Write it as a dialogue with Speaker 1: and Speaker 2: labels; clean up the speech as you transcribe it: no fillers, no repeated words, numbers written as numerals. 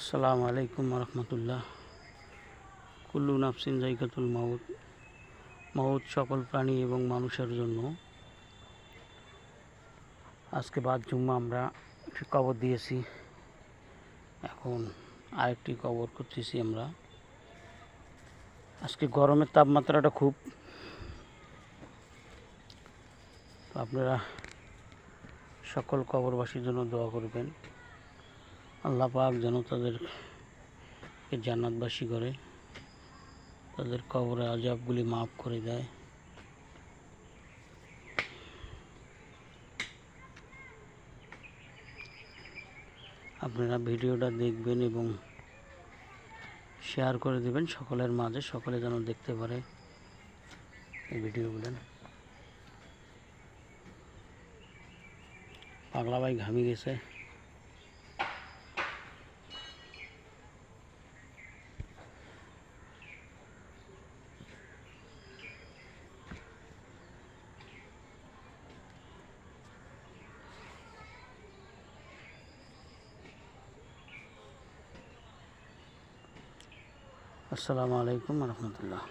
Speaker 1: আসসালামু আলাইকুম রহমতুল্লাহ। কুল্লু নাফসিন যায়কাতুল মাউত। মাউত সকল প্রাণী এবং মানুষের জন্য। আজকে বাদ জুম্মা আমরা একটি কবর দিয়েছি, এখন আরেকটি কবর করতেছি আমরা। আজকে গরমের তাপমাত্রাটা খুব, আপনারা সকল কবরবাসীর জন্য দোয়া করবেন। আল্লাহ পাক যেন তাদেরকে জান্নাতবাসী করে, তাদের কবরের আযাবগুলি মাফ করে দেয়। আপনারা ভিডিওটা দেখবেন এবং শেয়ার করে দেবেন সকলের মাঝে, সকলে যেন দেখতে পারে এই ভিডিওগুলো। পাগলা ভাই ঘামি গেছে। আসসালামু আলাইকুম রহমতুল্লাহ।